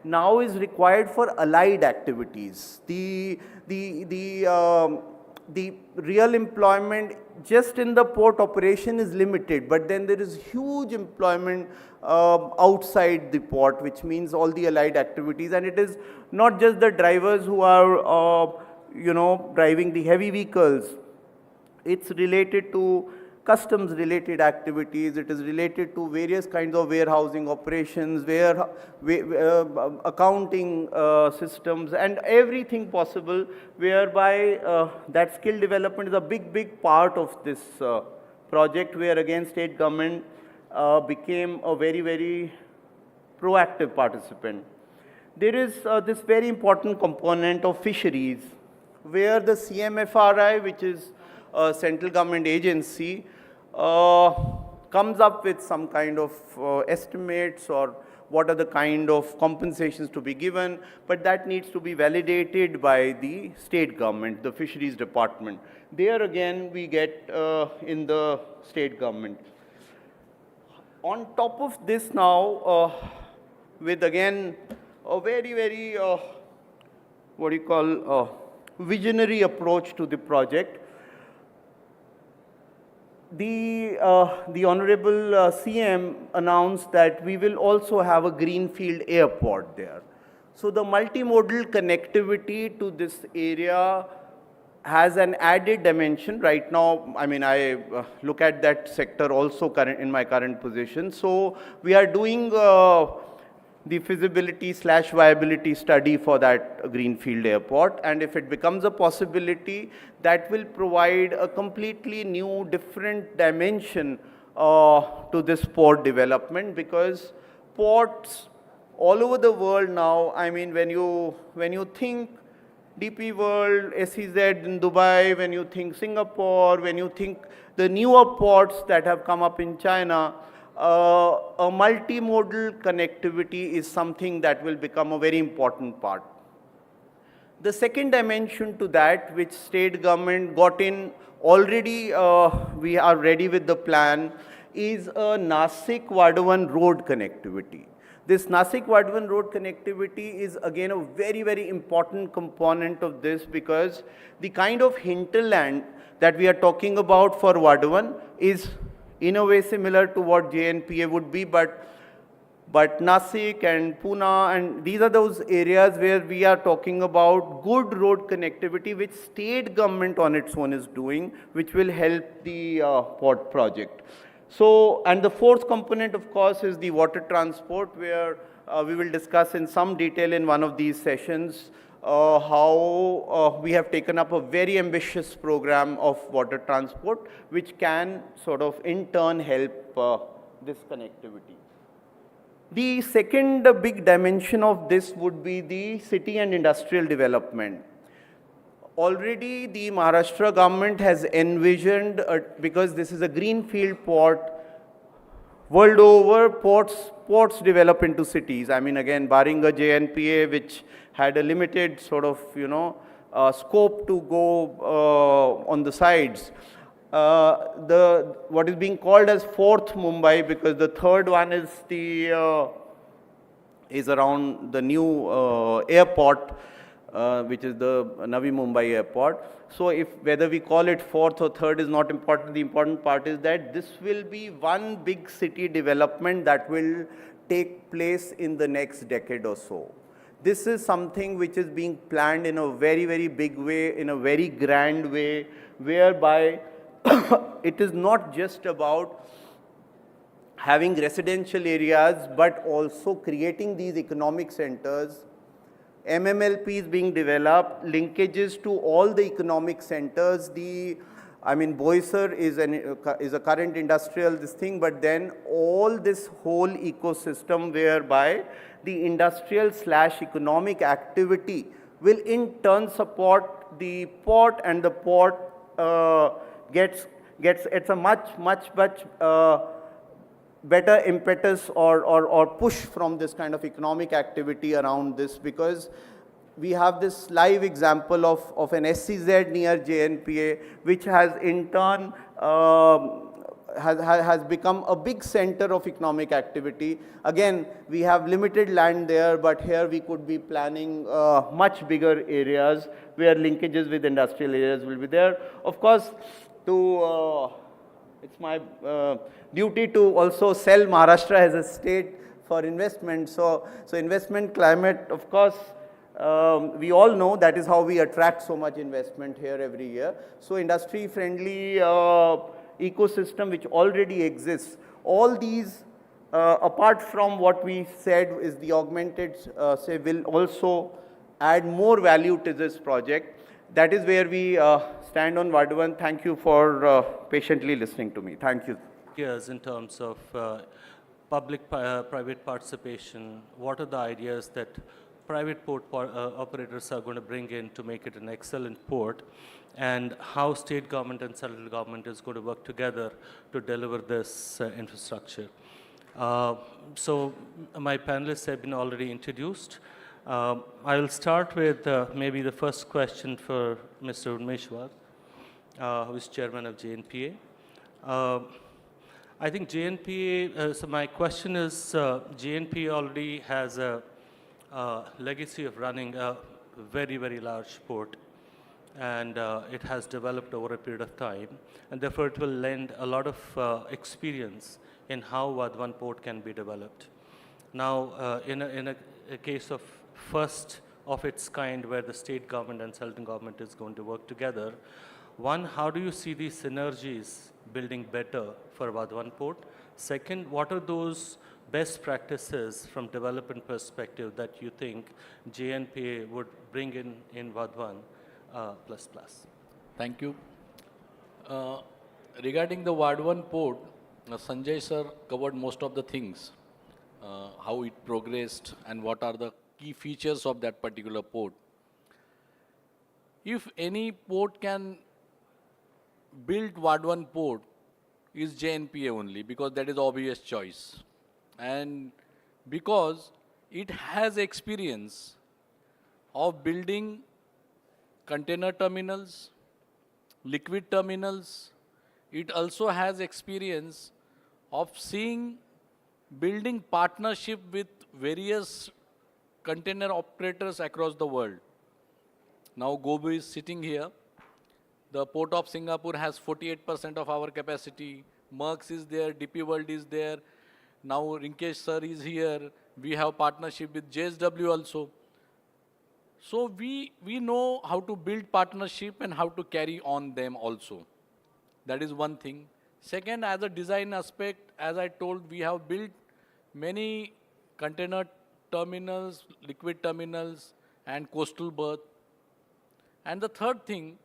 now is required for allied activities. The real employment just in the port operation is limited, but then there is huge employment outside the port, which means all the allied activities. And it is not just the drivers who are, driving the heavy vehicles. It's related to customs related activities. It is related to various kinds of warehousing operations, accounting systems, and everything possible, whereby that skill development is a big part of this project, where again state government became a very proactive participant. There is this very important component of fisheries, where the CMFRI, which is a central government agency, comes up with some kind of estimates or what are the kind of compensations to be given, but that needs to be validated by the state government, the fisheries department. There again we get in the state government. On top of this now, with again a very visionary approach to the project, the Honorable CM announced that we will also have a greenfield airport there. So the multimodal connectivity to this area has an added dimension. Right now, I mean, I look at that sector also in my current position. So we are doing the feasibility/viability study for that greenfield airport, and if it becomes a possibility, that will provide a completely new, different dimension to this port development, because ports all over the world now, I mean, when you think DP World, SEZ in Dubai, when you think Singapore, when you think the newer ports that have come up in China, a multimodal connectivity is something that will become a very important part. The second dimension to that, which state government got in already, we are ready with the plan, is a Nasik-Vadavan road connectivity. This Nasik-Vadavan road connectivity is again a very important component of this, because the kind of hinterland that we are talking about for Vadavan is in a way similar to what JNPA would be, but Nasik and Pune, and these are those areas where we are talking about good road connectivity, which state government on its own is doing, which will help the port project. So, and the fourth component, of course, is the water transport, where we will discuss in some detail in one of these sessions how we have taken up a very ambitious program of water transport, which can sort of in turn help this connectivity. The second big dimension of this would be the city and industrial development. Already the Maharashtra government has envisioned, because this is a greenfield port, world over ports develop into cities. I mean, again, barring a JNPA, which had a limited sort of, scope to go on the sides. What is being called as fourth Mumbai, because the third one is is around the new airport, which is the Navi Mumbai airport. So whether we call it fourth or third is not important. The important part is that this will be one big city development that will take place in the next decade or so. This is something which is being planned in a very, very big way, in a very grand way, whereby it is not just about having residential areas, but also creating these economic centers. MMLP is being developed, linkages to all the economic centers. Boisar is a current industrial thing, but then all this whole ecosystem whereby the industrial / economic activity will in turn support the port, and the port gets it's a much better impetus or push from this kind of economic activity around this, because we have this live example of an SCZ near JNPA, which has in turn has become a big center of economic activity. Again, we have limited land there, but here we could be planning much bigger areas where linkages with industrial areas will be there. Of course, it's my duty to also sell Maharashtra as a state for investment. So investment climate, of course, we all know that is how we attract so much investment here every year. So industry friendly ecosystem which already exists, all these apart from what we said is the augmented will also add more value to this project. That is where we stand on Vadhavan. Thank you for patiently listening to me. Thank you. Yes, in terms of public-private participation, what are the ideas that private port operators are going to bring in to make it an excellent port, and how state government and central government is going to work together to deliver this infrastructure. So my panelists have been already introduced. I will start with maybe the first question for Mr. Urmeshwar, who is chairman of JNPA. I think JNPA, so my question is, JNPA already has a legacy of running a very, very large port, and it has developed over a period of time, and therefore it will lend a lot of experience in how Vadhavan port can be developed. Now, in a case of first of its kind where the state government and central government is going to work together, one, how do you see these synergies building better for Vadhavan port? Second, what are those best practices from development perspective that you think JNPA would bring in Vadhavan plus plus? Thank you. Regarding the Vadhavan port, Sanjay sir covered most of the things, how it progressed and what are the key features of that particular port. If any port can build Vadhavan port, is JNPA only, because that is the obvious choice. And because it has experience of building container terminals, liquid terminals. It also has experience of building partnership with various container operators across the world. Now Gobu is sitting here. The Port of Singapore has 48% of our capacity. Merckx is there, DP World is there. Now Rinkesh sir is here. We have partnership with JSW also. So we know how to build partnership and how to carry on them also. That is one thing. Second, as a design aspect, as I told, we have built many container terminals, liquid terminals, and coastal berth. And the third thing,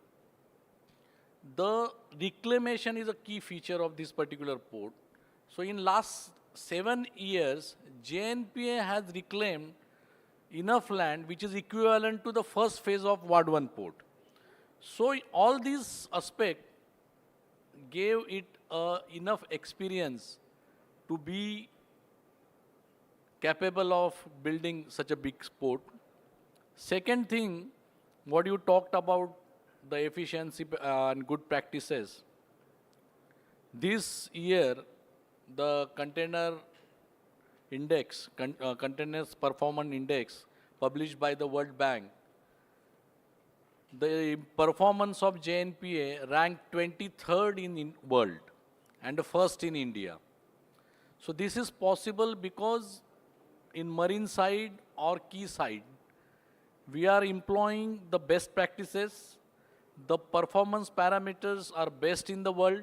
the reclamation is a key feature of this particular port. So in last 7 years, JNPA has reclaimed enough land which is equivalent to the first phase of Ward 1 port. So all these aspects gave it enough experience to be capable of building such a big port. Second thing, what you talked about, the efficiency and good practices. This year, the container index, containers performance index published by the World Bank, the performance of JNPA ranked 23rd in world and the first in India. So this is possible because in marine side or quay side, we are employing the best practices. The performance parameters are best in the world,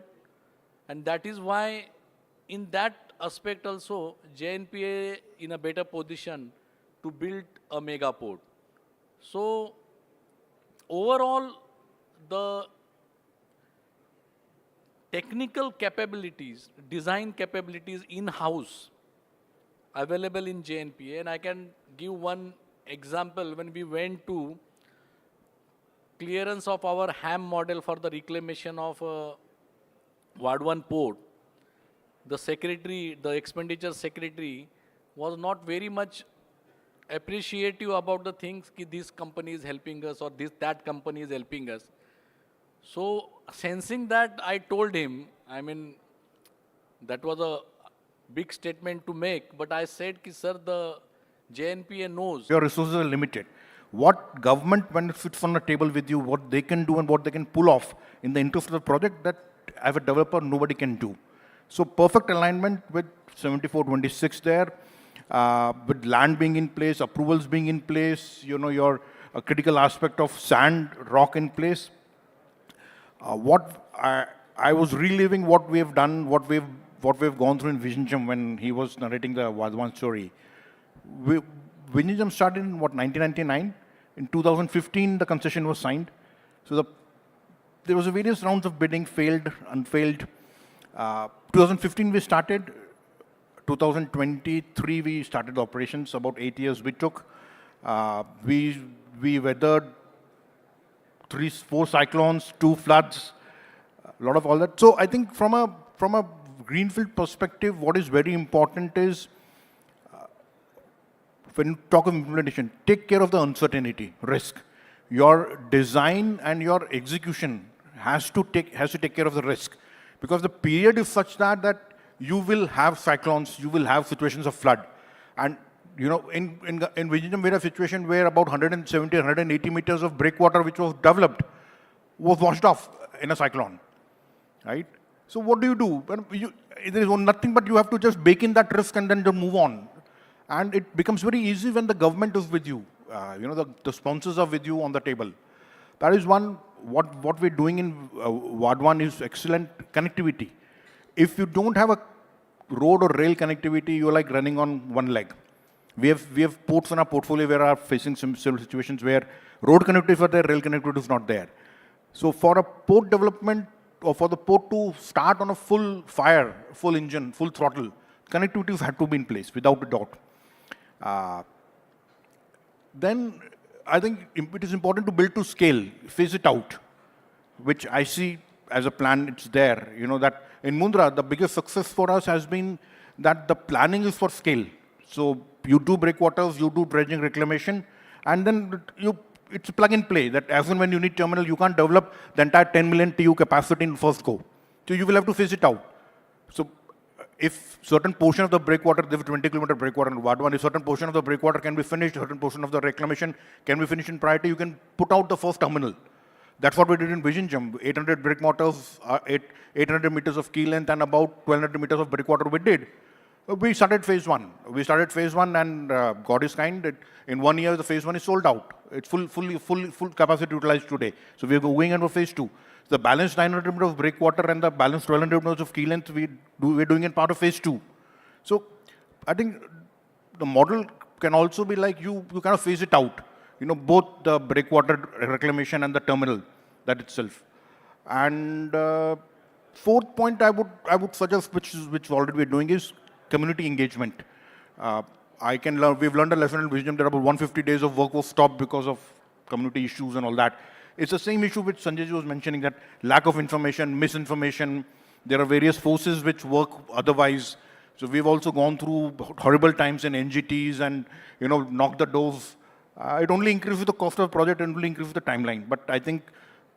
and that is why in that aspect also JNPA in a better position to build a mega port. So overall, the technical capabilities, design capabilities in-house available in JNPA, and I can give one example. When we went to clearance of our HAM model for the reclamation of Ward 1 port, the secretary, the expenditure secretary was not very much appreciative about the things that this company is helping us or that company is helping us. So sensing that, I told him, I mean, that was a big statement to make, but I said, ki, sir, the JNPA knows. Your resources are limited. What government, when it sits on the table with you, what they can do and what they can pull off in the interest of the project, that as a developer, nobody can do. So perfect alignment with 7426 there, with land being in place, approvals being in place, you know, your critical aspect of sand, rock in place. What I was reliving what we have done, what we've gone through in Vision when he was narrating the Vadwan story. Vision started in what, 1999? In 2015, the concession was signed. So there was a various rounds of bidding, failed, unfailed. 2015 we started. 2023 we started operations. About 8 years we took. We weathered 4 cyclones, 2 floods, a lot of all that. So I think from a greenfield perspective, what is very important is when you talk of implementation, take care of the uncertainty, risk. Your design and your execution has to take care of the risk, because the period is such that you will have cyclones, you will have situations of flood, and you know in Vizhinjam we had a situation where about 170, 180 meters of breakwater which was developed was washed off in a cyclone, right? So what do? There is nothing but you have to just bake in that risk and then move on. And it becomes very easy when the government is with you. You know, the sponsors are with you on the table. That is one, what we're doing in Ward 1 is excellent connectivity. If you don't have a road or rail connectivity, you're like running on one leg. We have ports in our portfolio where are facing some similar situations where road connectivity is there, rail connectivity is not there. So for a port development, or for the port to start on a full fire, full engine, full throttle, connectivity had to be in place, without a doubt. Then I think it is important to build to scale, phase it out, which I see as a plan, it's there. You know that in Mundra, the biggest success for us has been that the planning is for scale. So you do breakwaters, you do dredging reclamation, and then it's plug and play, that as and when you need terminal, you can't develop the entire 10 million TU capacity in first go. So you will have to phase it out. So if certain portion of the breakwater, there is 20-kilometer breakwater in Ward 1, if certain portion of the breakwater can be finished, certain portion of the reclamation can be finished in priority, you can put out the first terminal. That's what we did in Vision 800 breakwaters, 800 meters of quay length, and about 1,200 meters of breakwater we did. We started phase 1. We started phase 1, and God is kind. In 1 year, the phase 1 is sold out. It's full capacity utilized today. So we are going on for phase 2. The balance 900 meters of breakwater and the balance 1,200 meters of quay length we're doing in part of phase 2. So I think the model can also be like you kind of phase it out. both the breakwater reclamation and the terminal, that itself. And fourth point I would suggest, which already we're doing, is community engagement. We've learned a lesson in wisdom that about 150 days of work was stopped because of community issues and all that. It's the same issue which Sanjay ji was mentioning, that lack of information, misinformation. There are various forces which work otherwise. So we've also gone through horrible times in NGTs and, knocked the doors. It only increases the cost of the project and only increases the timeline. But I think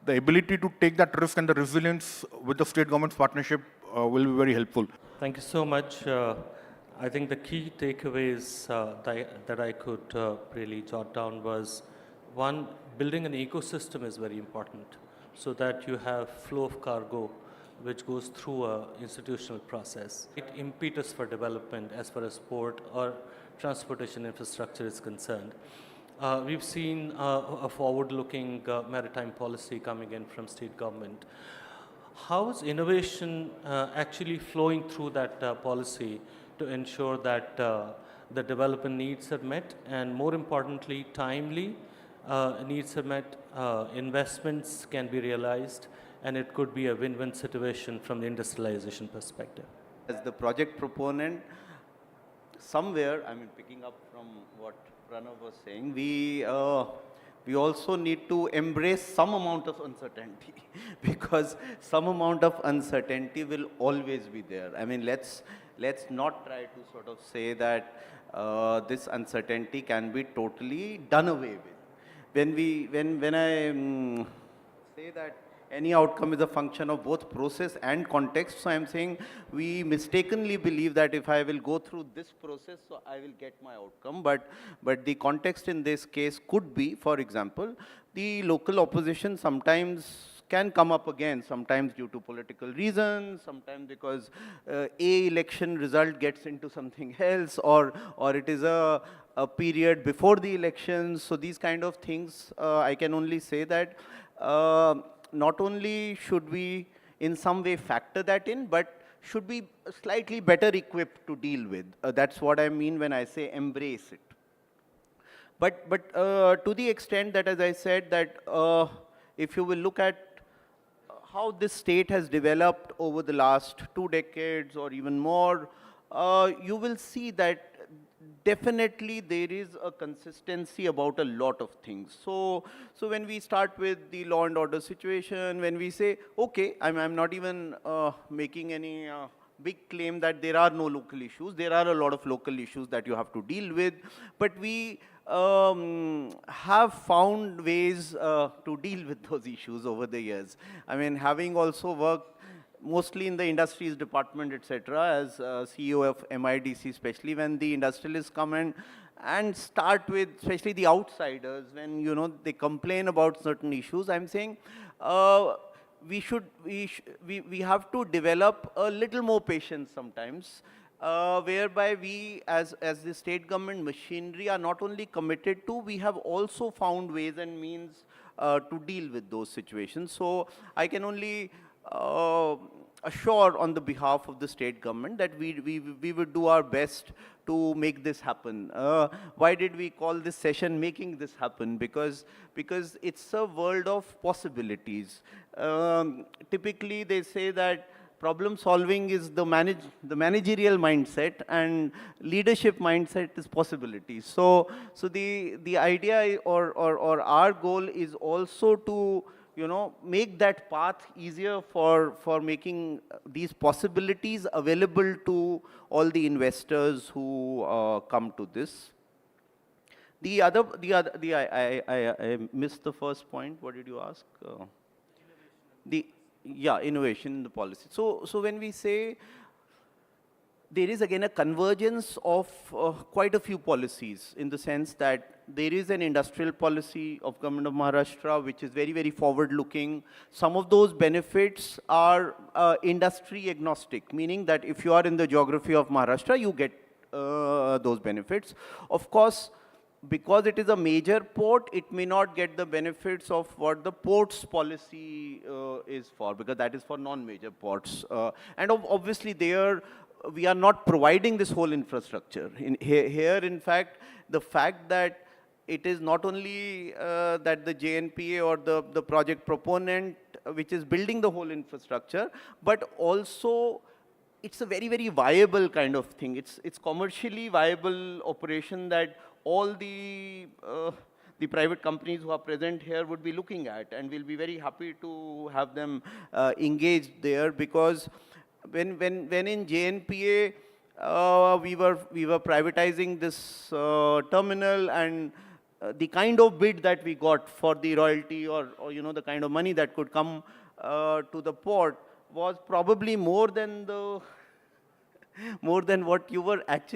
the ability to take that risk and the resilience with the state government's partnership will be very helpful. Thank you so much. I think the key takeaways that I could really jot down was, one, building an ecosystem is very important so that you have flow of cargo which goes through a institutional process. It impetus for development as far as port or transportation infrastructure is concerned. We've seen a forward-looking maritime policy coming in from state government. How is innovation actually flowing through that policy to ensure that the development needs are met, and more importantly, timely needs are met, investments can be realized, and it could be a win-win situation from the industrialization perspective? As the project proponent, somewhere, picking up from what Pranav was saying, we also need to embrace some amount of uncertainty because some amount of uncertainty will always be there. Let's not try to sort of say that this uncertainty can be totally done away with. When I say that any outcome is a function of both process and context, so I'm saying we mistakenly believe that if I will go through this process, so I will get my outcome. But the context in this case could be, for example, the local opposition sometimes can come up again, sometimes due to political reasons, sometimes because a election result gets into something else, or it is a period before the elections. So these kind of things, I can only say that not only should we in some way factor that in, but should be slightly better equipped to deal with. That's what I mean when I say embrace it. But to the extent that, as I said, that if you will look at how this state has developed over the last 2 decades or even more, you will see that definitely there is a consistency about a lot of things. So when we start with the law and order situation, when we say, okay, I'm not even making any big claim that there are no local issues. There are a lot of local issues that you have to deal with, but we have found ways to deal with those issues over the years. Having also worked mostly in the industries department, etc., as CEO of MIDC, especially when the industrialists come and start with, especially the outsiders, when they complain about certain issues, I'm saying we have to develop a little more patience sometimes, whereby we as the state government machinery are not only committed to, we have also found ways and means to deal with those situations. So I can only assure on the behalf of the state government that we would do our best to make this happen. Why did we call this session Making This Happen? Because it's a world of possibilities. Typically they say that problem solving is the managerial mindset, and leadership mindset is possibilities. So the idea or our goal is also to make that path easier for making these possibilities available to all the investors who come to this. I missed the first point. What did you ask? Innovation in the policy. So when we say there is again a convergence of quite a few policies, in the sense that there is an industrial policy of Government of Maharashtra which is very, very forward-looking. Some of those benefits are industry agnostic, meaning that if you are in the geography of Maharashtra, you get those benefits. Of course, because it is a major port, it may not get the benefits of what the ports policy is for, because that is for non-major ports. And obviously there, we are not providing this whole infrastructure. Here, in fact, the fact that it is not only that the JNPA or the project proponent which is building the whole infrastructure, but also it's a very, very viable kind of thing. It's commercially viable operation that all the private companies who are present here would be looking at, and we'll be very happy to have them engaged there, because when in JNPA we were privatizing this terminal, and the kind of bid that we got for the royalty or you know, the kind of money that could come to the port was probably more than what you were actually